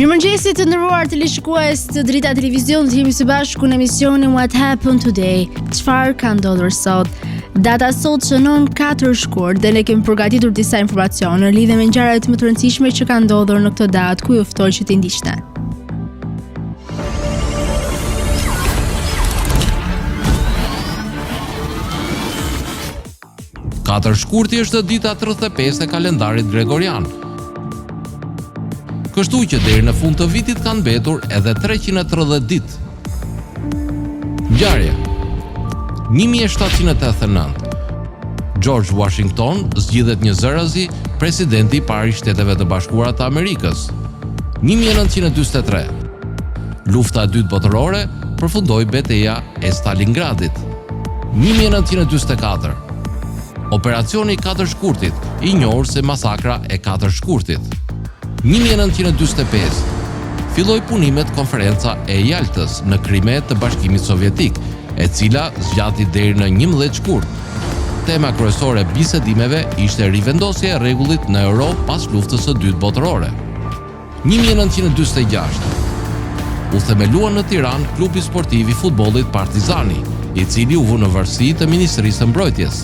Mirëmëngjesit të nderuar teleshikues të Drita Televizionit, jemi së bashku në emisionin What Happened Today. Çfarë ka ndodhur sot? Data sot shënon 4 shkurt dhe ne kemi përgatitur disa informacione në lidhje me ngjarjet më të rëndësishme që kanë ndodhur në këtë datë, ku ju ftoj që t'i ndiqni. Katër shkurti është dita 35 e kalendarit gregorian. Kështu që deri në fund të vitit kanë mbetur edhe 330 ditë. Ngjarje. 1789. George Washington zgjidhet një zërazi presidenti i parë i Shteteve të Bashkuara të Amerikës. 1943. Lufta e dytë botërore përfundoi betejë e Stalingradit. 1944. Operacioni 4 shkurtit, i njohur si masakra e 4 shkurtit. 1945. Filloi punimet konferenca e Jaltës në Krime të Bashkimit Sovjetik, e cila zgjati deri në 11 shkurt. Tema kryesore e bisedimeve ishte rivendosja e rregullit në Europë pas luftës së dytë botërore. 1946. U themelua në Tiranë klubi sportiv i futbollit Partizani, i cili u vë në varësi të Ministrisë së Mbrojtjes.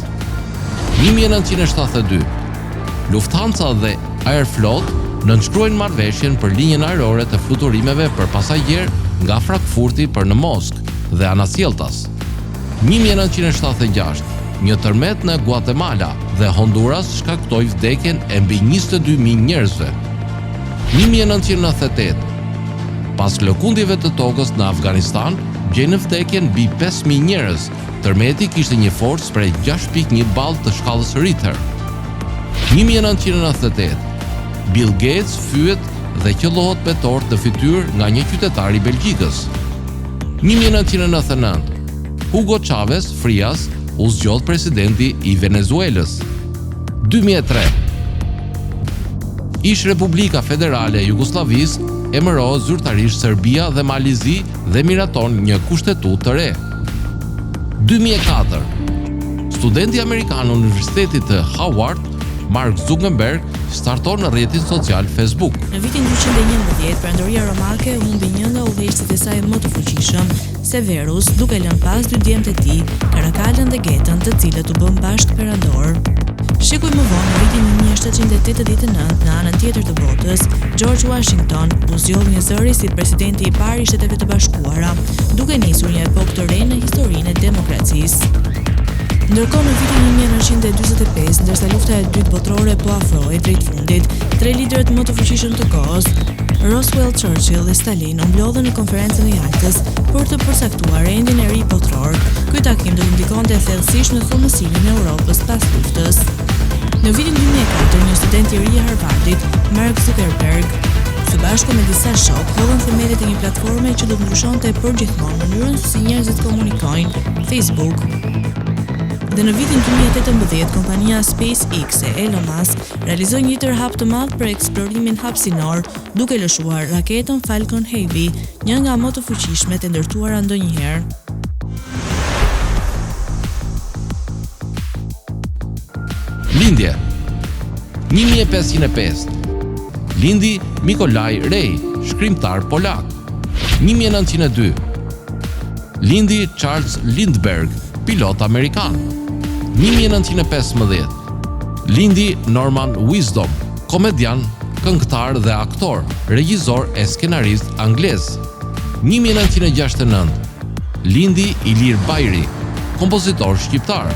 1972. Lufthansa dhe Aeroflot nënshkruajnë marrëveshjen për linjën ajrore të fluturimeve për pasagjer nga Frankfurti për në Moskë dhe Anasjeltas. 1976. Një tërmet në Guatemala dhe Honduras shkaktoi vdekjen e mbi 22.000 njerëzve. 1998. Pas lëkundjeve të tokës në Afganistan, gjenë vdekjen mbi 5.000 njerëz. Tërmeti kishte një forcë prej 6.1 ballë të shkallës Richter. 1998. Bill Gates fyet dhe qellohet me tortë në fytyrë nga një qytetar i Belgjikës. 1999. Hugo Chavez Frias u zgjodh presidenti i Venezuelës. 2003. Ish Republika Federale e Jugosllavisë emëroi zyrtarisht Serbia dhe Malizi dhe miraton një kushtetut të re. 2004. Studenti amerikan në Universitetit të Howard, Mark Zuckerberg, starton në rrjetin social Facebook. Në vitin 211, Perandoria Romake humbi një nga udhëheqësit e saj më të fuqishëm, Severus, duke lënë pas 2 djemtë e tij, Karakalën dhe Getën, të cilët u bën bashkë perandor. Shekuj më vonë, në vitin 1789, në anën tjetër të botës, George Washington u zgjodh një zëri si presidenti i parë i Shteteve të Bashkuara, duke nisur një epokë të re në historinë e demokracisë. Ndërkohë, në vitin 1945, ndërsa lufta e dytë botërore po afrohej drejt fundit, 3 liderët më të fuqishëm të kohës, Roosevelt, Churchill dhe Stalin, u mblodhën në konferencën e Jaltës për të përcaktuar rendin e ri botëror. Ky takim do të ndikonte thellësisht në thellësimin e Europës pas luftës. Në vitin 2004, një student i ri i Harvardit, Mark Zuckerberg, së bashku me disa shok, hodhën themelët e një platforme që do të ndryshonte përgjithmonë mënyrën se si njerëzit komunikojnë, Facebook. Dhe në vitin 2018, kompania SpaceX e Elon Musk realizoi një tërhap të madh për eksplorimin hapësinor, duke lëshuar raketën Falcon Heavy, një nga më të fuqishmet e ndërtuara ndonjëherë. Lindje. 1505. Lindi Mikolaj Rej, shkrimtar polak. 1902. Lindi Charles Lindbergh, pilot amerikan. 1915. Lindi Norman Wisdom, komedian, këngëtar dhe aktor, regjisor e skenarist anglez. 1969. Lindi Ilir Bajri, kompozitor shqiptar.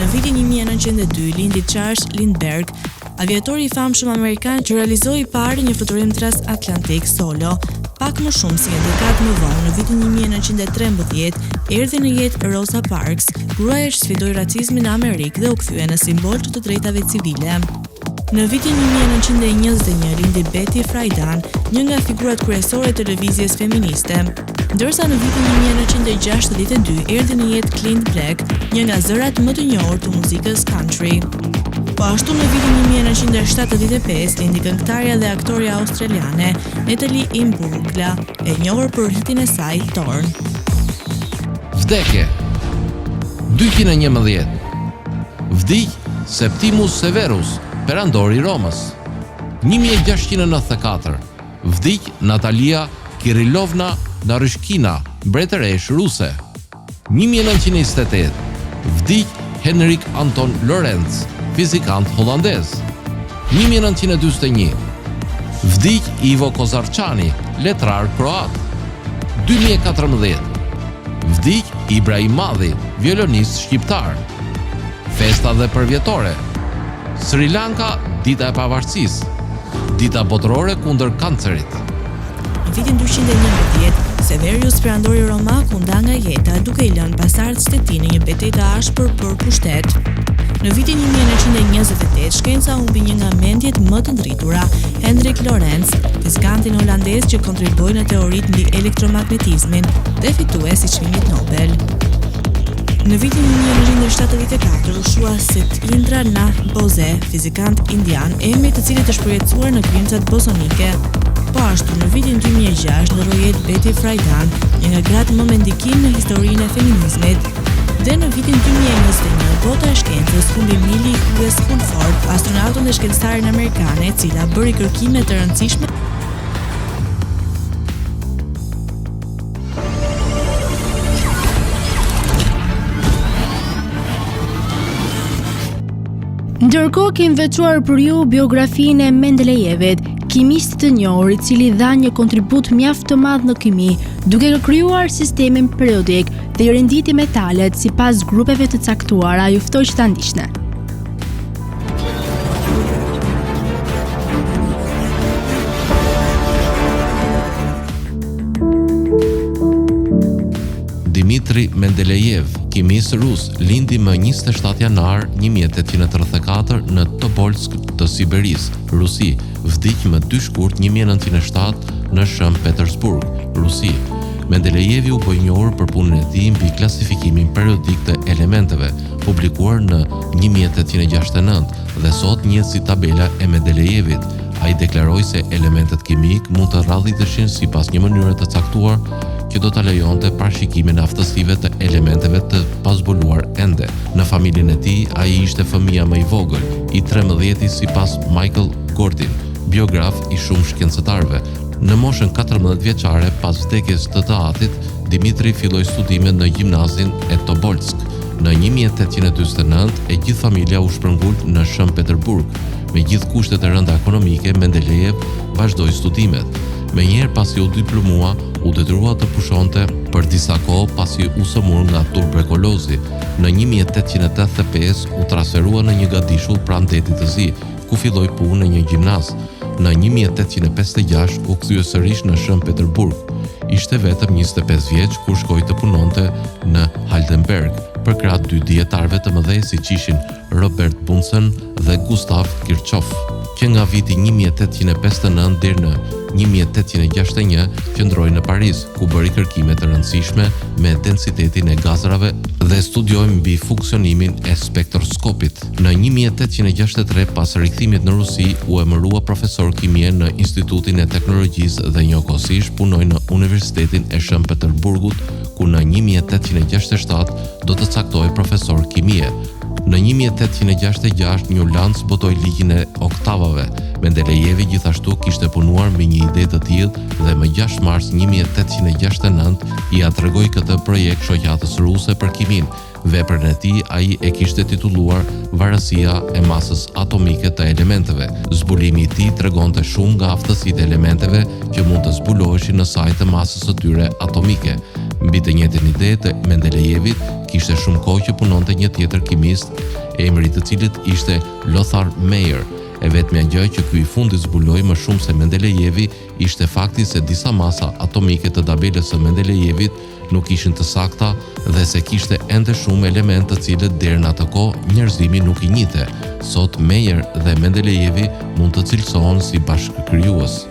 Në vitin 1902, lindi Charles Lindbergh, aviatori i famshëm amerikan që realizoi parë një fluturim transatlantik solo. Pak më shumë si një dekadë më vonë, në vitin 1913, erdhi në jetë Rosa Parks, gruaja që sfidoi racizmin në Amerikë dhe u kthye në simbol të drejtave civile. Në vitin 1921, lindi Betty Friedan, një nga figurat kryesore të lëvizjes feministe. Ndërsa në vitin 1962 erdhi në jetë Clint Black, një nga zërat më të njohur të muzikës country. Po ashtu në vitin 1975 lindi këngëtarja dhe aktoria australiane Natalie Imbruglia, e njohur për hitin e saj Torn. Vdekje. 211. Vdiq Septimus Severus, perandori i Romës. 1694. Vdiq Natalia Kirilovna Naryshkina, mbretëresh ruse. 1928 vdiq Henrik Anton Lorentz, fizikant hollandez. 1941 vdiq Ivo Kozarçani, letrar kroat. 2014 vdiq Ibrahim Madhi, violonist shqiptar. Festa dhe përvjetore. Sri Lanka, dita e pavarësisë. Dita botërore kundër kancerit. Në vitin 211, Severius perandori Romak u nda nga jeta duke i lënë pasardhë shtetin në një betejë të ashpër për pushtet. Në vitin 1928, shkenca humbi një nga mendjet më të ndritura, Hendrik Lorentz, fizikantin holandez që kontriboi në teoritë mbi elektromagnetizmin dhe fitues i çmimit Nobel. Në vitin 1974 u shua Satyendra Nath Bose, fizikant indian, emri i të cilit është përjetësuar në krimcat bosonike. Po ashtu, në vitin 2006 ndroi jetë Betty Friedan, një nga gratë më me ndikim në historinë e feminizmit. Dhe në vitin 2021, bota e shkencës humbi Millie Hughes Fulford, astronautën dhe shkencëtaren amerikane, e cila bëri kërkime të rëndësishme. Ndërkohë kemi veçuar për ju biografinë e Mendelejevit, kimist të njohur i cili dha një kontribut mjaft të madh në kimi, duke krijuar sistemin periodik dhe i renditi metalet sipas grupeve të caktuara. Ju ftoj që ta ndiqni. Dmitri Mendelejev, kimist rus, lindi më 27 janar 1834 në Tobolsk të Siberisë, Rusi. Vdiq më 2 shkurt 1907 në Shën Petersburg, Rusi. Mendelejevi u bë i njohur për punën e tij mbi klasifikimin periodik të elementeve, publikuar në 1869 dhe sot njihet si tabela e Mendelejevit. Ai deklaroi se elementet kimik mund të rradhiteshin sipas një mënyre të caktuar që do ta lejonte parashikimin e aftësive të elementeve të pazbuluar ende. Në familjen e tij, ai ishte fëmia më i vogël, i 13-ti sipas Michael Gordin, biograf i shumë shkencëtarëve. Në moshën 14 vjeçare pas vdekjes të atit, Dmitri filloi studimet në gjimnazin e Tobolsk. Në 1849 e gjithë familja u shpërngul në Shën Petersburg. Me gjithë kushtet e rënda ekonomike, Mendelejev vazhdoi studimet. Menjëherë pasi u diplomua, u detyrua të pushonte për disa kohë pasi u sëmur nga tuberkulozi. Në 1885 u transferua në një gadishull pranë detit të zi, ku filloi punë në një gjimnaz. Në 1856 u kthye sërish në Shën Petersburg. Ishte vetëm 25 vjeç kur shkoi të punonte në Heidelberg për krah 2 dietarëve të mëdhenj siç ishin Robert Bunsen dhe Gustav Kirchhoff, që nga viti 1859 deri në 1861 qëndroi në Paris, ku bëri kërkime të rëndësishme me densitetin e gazrave dhe studioi mbi funksionimin e spektroskopit. Në 1863, pas rikthimit në Rusi, u emërua profesor kimie në Institutin e Teknologjisë dhe njëkohësisht punoi në Universitetin e Shën Petersburgut, ku në 1867 do të caktoi profesor kimie. Në 1866 një Lanz botoi ligjin e oktavave. Mendelejevi gjithashtu kishte punuar me një ide të tillë dhe më 6 mars 1869 i atregoi këtë projekt shoqatës ruse për kimin. Veprën e tij ai e kishte titulluar Varësia e masës atomike të elementeve. Zbulimi i tij tregonte shumë nga aftësitë e elementeve që mund të zbuloheshin në saj të masës së tyre atomike. Mbi të njëjtën ide të Mendelejevit kishte shumë kohë që punonte një tjetër kimist, emri i të cilit ishte Lothar Meyer. E vetmja gjë që ky i fundit zbuloi më shumë se Mendelejevi ishte fakti se disa masa atomike të tabelës së Mendelejevit nuk ishin të sakta dhe se kishte ende shumë element të cilët deri në atë kohë njerëzimi nuk i njihte. Sot Meyer dhe Mendelejevi mund të cilësohen si bashkëkrijues.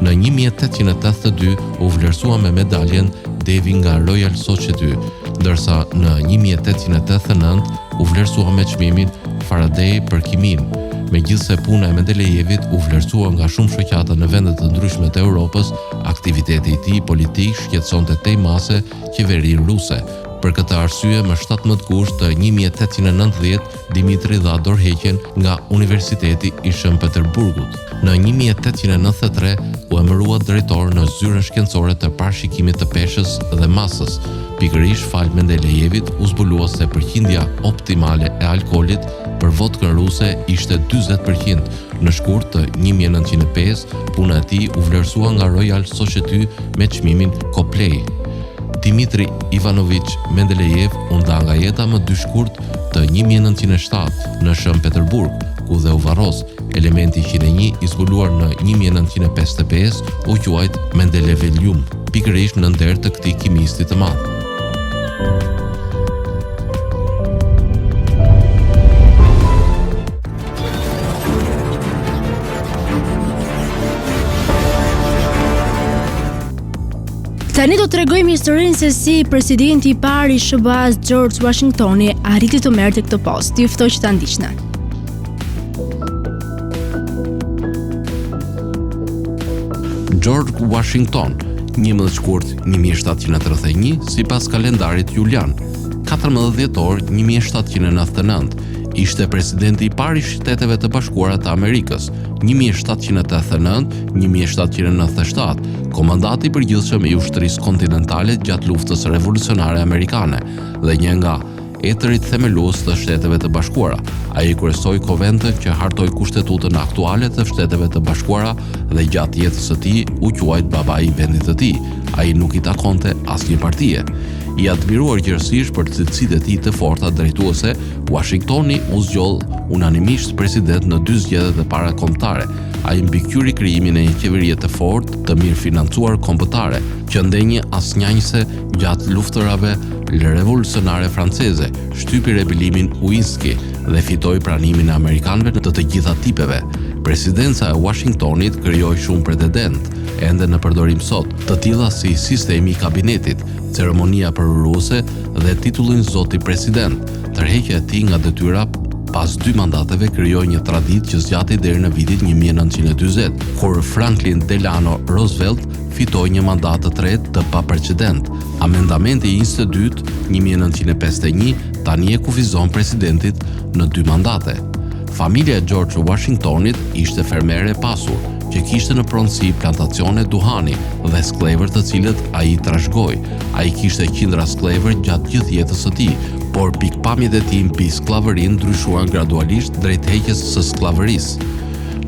Në 1882 u vlerësua me medaljen Devi nga Royal Society, ndërsa në 1889 u vlerësua me çmimin Faraday për kimin. Megjithse puna e Mendelejevit u vlerësua nga shumë shoqata në vende të ndryshme të Europës, aktiviteti i tij politik shqetësonte tej mase qeverinë ruse. Për këtë arsye, më 17 gusht të 1890, Dimitri dha dorëheqjen nga Universiteti i Shën Peterburgut. Në 1893 u emërua drejtor në zyrën shkencore të parashikimit të peshës dhe masës. Pikërisht fal Mendelejevit u zbulua se përqindja optimale e alkoolit për vodkën ruse ishte 40%. Në shkurt të 1905, puna e tij u vlerësua nga Royal Society me çmimin Copley. Dimitri Ivanovich Mendelejev u nda nga jeta më 2 shkurt të 1907 në Shën Peterburg, ku dhe u varros. Elementi 101 i zbuluar në 1955 u quajt Mendelevelium, pikërisht në nder të këtij kimisti të madh. Tani do të tregojmë historinë se si presidenti i parë i SBA-s George Washingtoni arriti të merrte këtë post. Ju ftoj që ta ndiqni. George Washington, 11 shkurt 1731 sipas kalendarit julian, 14 dhjetor 1799, ishte presidenti i parë i Shteteve të Bashkuara të Amerikës, 1789-1797, komandati i përgjithshëm i ushtrisë kontinentale gjatë luftës revolucionare amerikane dhe një nga etërit themelues të Shteteve të Bashkuara. Ai kryesoi konventën që hartoi kushtetutën aktuale të Shteteve të Bashkuara dhe gjatë jetës së tij u quajt babai i vendit të tij. Ai nuk i takonte asnjë partie. I admiruar gjërësisht për cilësitë e tij të forta drejtuese, Washingtoni u zgjoll unanimisht president në 2 zgjedhjet e para kombëtare. Ai mbikëqyri krijimin e një qeverie të fortë, të mirë financuar kombëtare, që ndenjë asnjëse gjatë luftërave revolucionare franceze, shtypi rebelimin Uinski dhe fitoi pranimin e amerikanëve në të gjitha tipeve. Presidenca e Washingtonit krijoi shumë pretendent, ende në përdorim sot, të tilla si sistemi i kabinetit, ceremonia përëruese dhe titullin zoti president. Tërheqja e tij nga detyra pas 2 mandateve krijoi një traditë që zgjati deri në vitin 1940, kur Franklin Delano Roosevelt fitoi një mandat të tretë të paprecedent. Amendamenti 22 1951 tani e kufizon presidentit në 2 mandate. Familja e George Washingtonit ishte fermere e pasur, që kishte në pronësi plantacione duhani dhe sklevër të cilët ai trashëgoi. Ai kishte qindra sklevër gjatë gjithë jetës së tij, por pikpamjet e tij mbi skllavërinë ndryshuan gradualisht drejt heqjes së skllavërisë.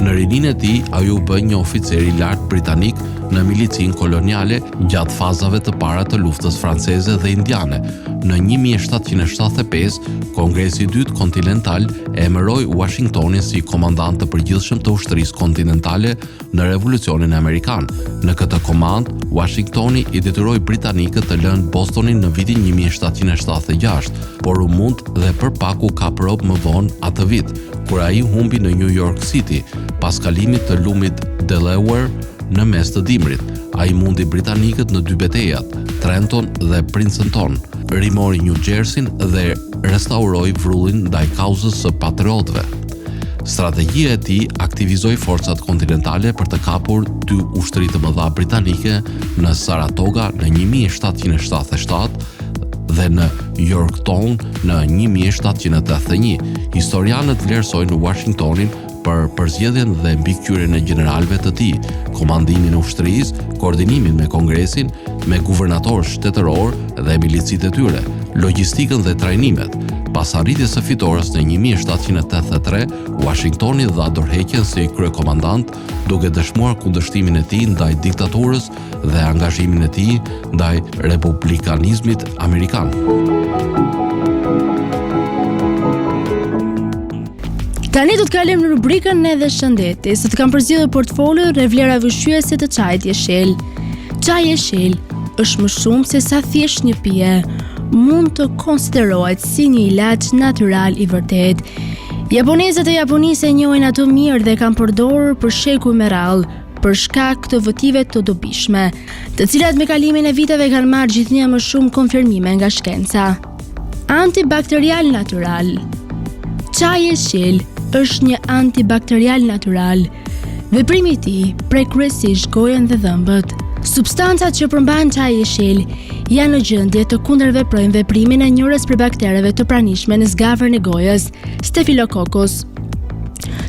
Në rininë e tij, ai u bë një oficer i lartë britanik në milicinë koloniale gjatë fazave të para të luftës franceze dhe indiane. Në 1775, Kongresi i dytë kontinental e emëroi Washingtonin si komandant të përgjithshëm të ushtrisë kontinentale në Revolucionin Amerikan. Në këtë komand, Washingtoni i detyroi britanikët të lënë Bostonin në vitin 1776, por u mund dhe për pak u kap rob më vonë atë vit, kur ai humbi në New York City pas kalimit të lumit Delaware në mes të dimrit. Ai mundi britanikët në 2 betejat, Trenton dhe Princeton, rimori New Jerseyn dhe restauroi vrullin ndaj kauzës së patriotëve. Strategjia e tij aktivizoi forcat kontinentale për të kapur 2 ushtri të mëdha britanike në Saratoga në 1777 dhe në Yorktown në 1781. Historianët vlerësojnë Washingtonin për përzgjedhjen dhe mbikëqyrjen e gjeneralëve të tij, komandimin e ushtrisë, koordinimin me Kongresin, me guvernatorë shtetëror dhe milicitë e tyre, logjistikën dhe trajnimet. Pas arritjes së fitores në 1783, Washingtoni dha dorëheqjen si kryekomandant, duke dëshmuar kundërshtimin e tij ndaj diktaturës dhe angazhimin e tij ndaj republikanizmit amerikan. Tani do të kalojmë në rubrikën edhe shëndeti. Sot kam përzgjedhur portfolion e vlera ushqyese të çajit jeshil. Çaji jeshil është më shumë se sa thjesht një pije. Mund të konsiderohet si një ilaç natyral i vërtet. Japonezët e Japonisë e njohin ato mirë dhe kanë përdorur për shekuj me radhë për shkak të votive të dobishme, të cilat me kalimin e viteve kanë marrë gjithnjë më shumë konfirmime nga shkenca. Antibakterial natyral. Çaji jeshil është një antibakterial natyral. Veprimi i tij prek kryesisht gojën dhe dhëmbët. Substancat që përmbajnë çaji i jeshil janë në gjendje të kundërveprojnë veprimin e njohjes për baktereve të pranishme në zgavërën e gojës, Staphylococcus.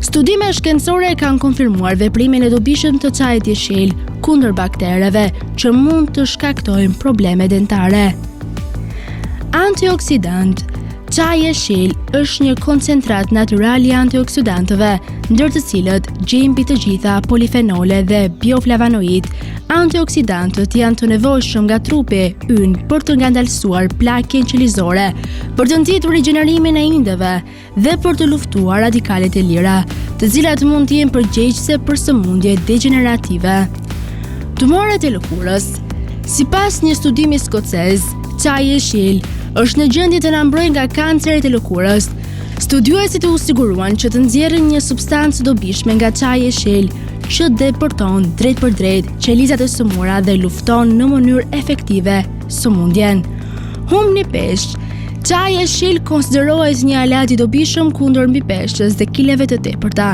Studime shkencore kanë konfirmuar veprimin e dobishëm të çajit jeshil kundër baktereve që mund të shkaktojnë probleme dentare. Antioksidant. Çaji jeshil është një koncentrat natyral i antioksidantëve, ndër të cilët gjejmë mbi të gjitha polifenole dhe bioflavonoid. Antioksidantët janë të nevojshëm nga trupi ynë për të ngandalsuar pllakjen qelizore, për të nxitur rigjenerimin e indeve dhe për të luftuar radikalet e lira, të cilat mund të jenë përgjegjëse për sëmundje degenerative. Tumoret e lëkurës. Sipas një studimi skocez, çaji jeshil është në gjendje të na mbrojë nga kanceret e lëkurës. Studiuesit u siguruan që të nxjerrin një substancë dobishme nga çaji jeshil që deporton drejt për drejt qelizat e sëmura dhe lufton në mënyrë efektive sëmundjen. Humni peshq. Çaji jeshil konsiderohet një alat i dobishëm kundër mbipeshqjes dhe kileve të tepërta.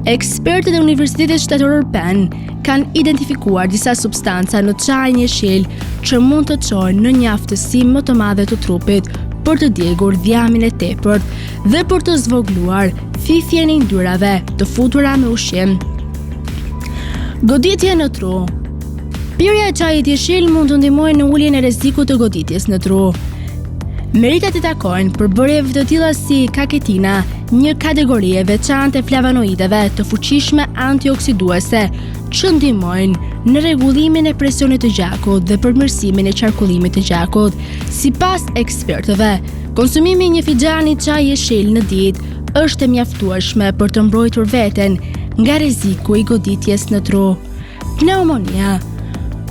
Ekspertët e Universitetit Shtatoror Penn kanë identifikuar disa substanca në çajin jeshil që mund të çojnë në një aftësi më të madhe të trupit për të djegur dhjamin e tepërt dhe për të zvogluar fifjen e yndyrave të futura me ushqim. Goditje në tru. Pirja e çajit jeshil mund të ndihmojë në uljen e rrezikut të goditjes në tru. Meritat i takojnë përbërjeve të tilla si kaketina, një kategori e veçantë e flavonoideve të fuqishme antioksiduese që ndihmojnë në rregullimin e presionit të gjakut dhe përmirësimin e qarkullimit të gjakut. Sipas ekspertëve, konsumimi një fixhani çaj jeshil në ditë është e mjaftueshme për të mbrojtur veten nga rreziku i goditjes në tru. Pneumonia.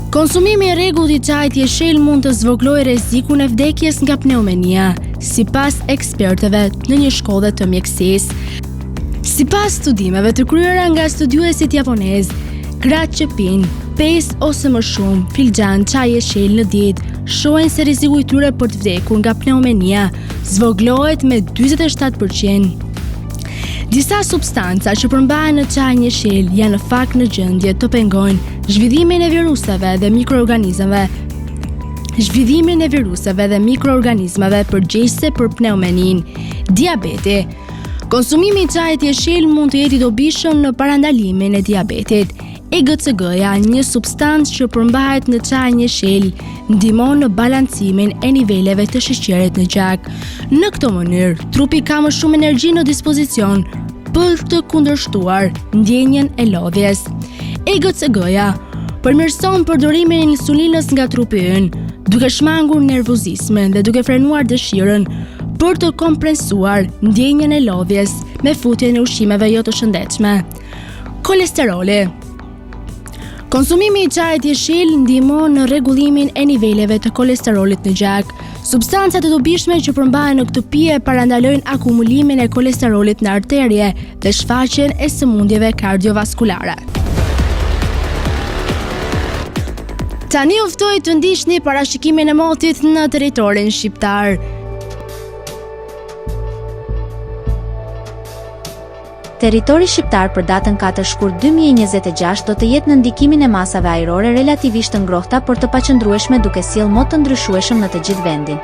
Konsumimi i rregullt i çajit jeshil mund të zvoglojë rrezikun e vdekjes nga pneumonia, sipas ekspertëve në një shkollë të mjekësisë. Sipas studimeve të kryera nga studiuesit japonez, gratë që pinë 5 ose më shumë filxhan çaj jeshil në ditë shohin se rreziku i tyre për të vdekur nga pneumonia zvoglohet me 47%. Disa substanca që përmbahen në çajin jeshil janë në fakt në gjendje të pengojnë zhvillimin e viruseve dhe mikroorganizmave përgjegjëse për pneumonin. Diabeti. Konsumimi i çajit jeshil mund të jetë i dobishëm në parandalimin e diabetit. EGCG-ja, një substancë që përmbahet në çajin jeshil, ndihmon në balancimin e niveleve të sheqerit në gjak. Në këtë mënyrë, trupi ka më shumë energji në dispozicion për të kundërshtuar ndjenjen e lodhjes. EGCG-ja përmirëson përdorimin e insulinës nga trupi ynë, duke shmangur nervozismin dhe duke frenuar dëshirën për të kompensuar ndjenjen e lodhjes me futjen e ushqimeve jo të shëndetshme. Kolesteroli. Konsumimi i çajit jeshil ndihmon në rregullimin e niveleve të kolesterolit në gjak. Substancat e dobishme që përmbahen në këtë pije parandalojnë akumulimin e kolesterolit në arterje dhe shfaqjen e sëmundjeve kardiovaskulare. Tani u ftoj të ndiqni parashikimin e motit në territorin shqiptar. Territori shqiptar për datën 4 shkurt 2026 do të jetë në ndikimin e masave ajrore relativisht të ngrohta por të paqëndrueshme duke sjellë mot të ndryshueshëm në të gjithë vendin.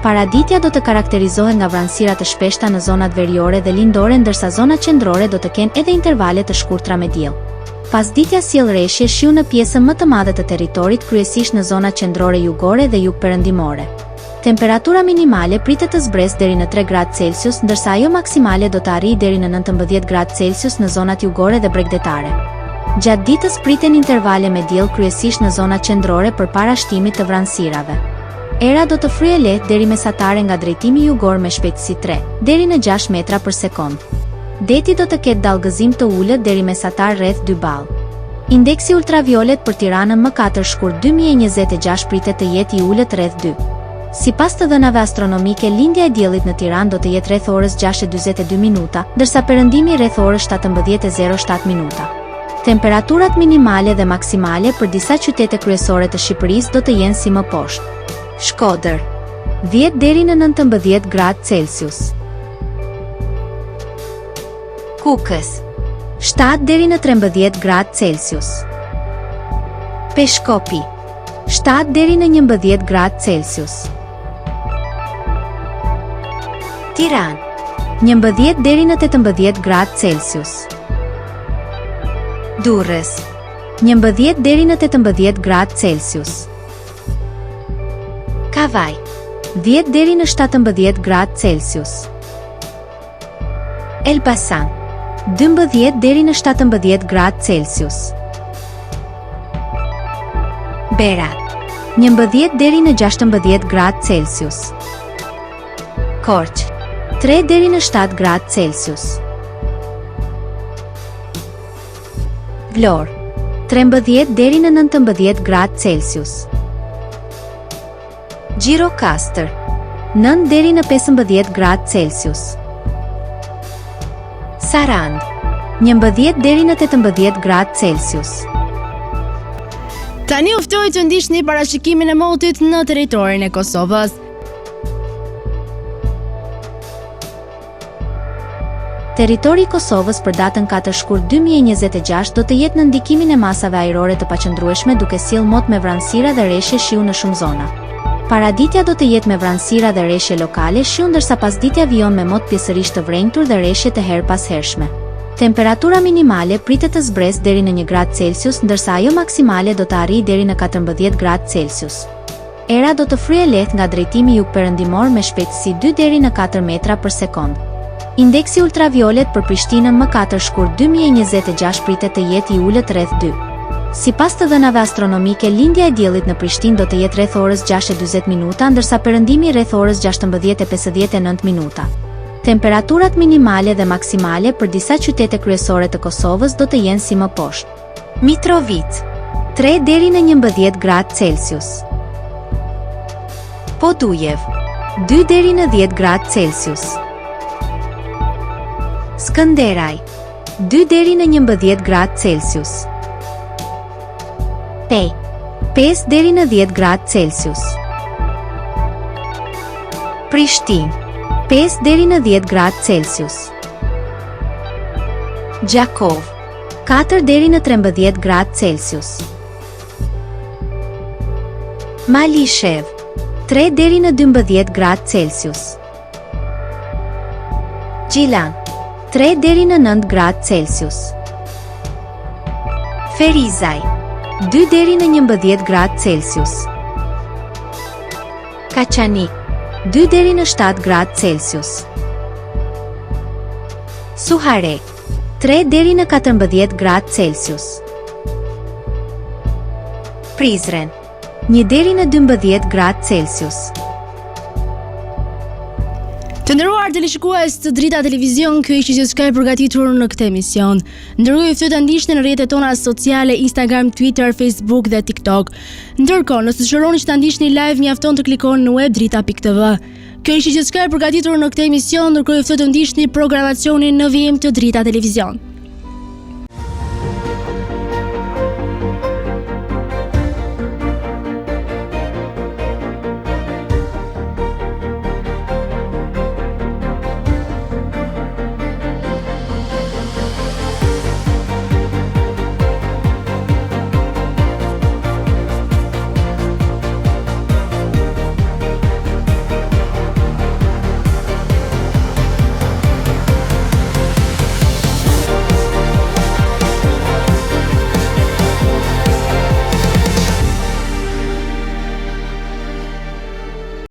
Paraditja do të karakterizohet nga vranësira të shpeshta në zonat veriore dhe lindore, ndërsa zonat qendrore do të kenë edhe intervale të shkurtra me diell. Pasditja sjell rreshje shiu në pjesën më të madhe të territorit, kryesisht në zonat qendrore jugore dhe jugperëndimore. Temperatura minimale pritet të zbresë deri në 3 gradë Celsius, ndërsa ajo maksimale do të arrijë deri në 19 gradë Celsius në zonat jugore dhe bregdetare. Gjatë ditës priten intervale me diell kryesisht në zonat qendrore përpara shtimit të vranësirave. Era do të fryejë lehtë deri mesatare nga drejtimi jugor me shpejtësi 3 deri në 6 metra për sekond. Deti do të ketë dallgëzim të ulët deri mesatar rreth 2 ball. Indeksi ultraviolet për Tiranën më 4 shkurt 2026 pritet të jetë i ulët rreth 2. Sipas të dhënave astronomike, lindja e diellit në Tiranë do të jetë rreth orës 6:42 minuta, ndërsa perëndimi rreth orës 17:07 minuta. Temperaturat minimale dhe maksimale për disa qytete kryesore të Shqipërisë do të jenë si më poshtë. Shkodër, 10 deri në 19 gradë Celsius. Kukës, 7 deri në 13 gradë Celsius. Peshkopi 7 deri në 11 gradë Celsius. Tiranë 11 deri në 18 gradë Celsius. Durrës 11 deri në 18 gradë Celsius. Kavaj 10 deri në 17 gradë Celsius. Elbasan 12 deri në 17 gradë Celsius. Berat 11 deri në 16 gradë Celsius. Korçë 3 deri në 7 gradë Celsius. Vlorë 13 deri në 19 gradë Celsius. Gjirokastër 9 deri në 15 gradë Celsius. Sarand 11 deri në 18 gradë Celsius. Tani u ftoj të ndiqni parashikimin e motit në territorin e Kosovës. Territori i Kosovës për datën 4 shkurt 2026 do të jetë në ndikimin e masave ajrore të paqëndrueshme duke sjellë mot me vranësira dhe rreshje shiu në shumë zona. Paraditja do të jetë me vranësira dhe rreshje lokale shiu ndërsa pasditja vijon me mot pjesërisht të vrenjtur dhe rreshje të her pas hershme. Temperatura minimale pritet të zbresë deri në 1 gradë Celsius ndërsa ajo maksimale do të arrijë deri në 14 gradë Celsius. Era do të fryejë lehtë nga drejtimi jugperëndimor me shpejtësi 2 deri në 4 metra për sekond. Indeksi ultraviolet për Prishtinën më 4 shkurt 2026 pritet të jetë i ulët rreth 2. Sipas të dhënave astronomike, lindja e diellit në Prishtinë do të jetë rreth orës 6:40 minuta, ndërsa perëndimi rreth orës 16:59 minuta. Temperaturat minimale dhe maksimale për disa qytete kryesore të Kosovës do të jenë si më poshtë. Mitrovica 3 deri në 11 gradë Celsius. Podujev 2 deri në 10 gradë Celsius. Skënderaj 2 deri në 11 gradë Celsius. Pej 5 deri në 10 gradë Celsius. Prishtinë 5 deri në 10 gradë Celsius. Gjakov 4 deri në 13 gradë Celsius. Malishev 3 deri në 12 gradë Celsius. Gjilan 3 deri në 9 gradë Celsius. Ferizaj 2 deri në 11 gradë Celsius. Kaçanik 2 deri në 7 gradë Celsius. Suharek 3 deri në 14 gradë Celsius. Prizren 1 deri në 12 gradë Celsius. Të nderuar teleshikues të Drita Televizion, kjo ishte që s'ka e përgatitur në këtë emision. Ndërkohë ju ftoj të ndiqni në rrjetet tona sociale Instagram, Twitter, Facebook dhe TikTok. Ndërkohë, nëse dëshironi që ta ndiqni live, mjafton të klikoni në web drita.tv. Kjo ishte që s'ka e përgatitur në këtë emision, ndërkohë ju ftoj të ndiqni programacionin në vijim të Drita Televizion.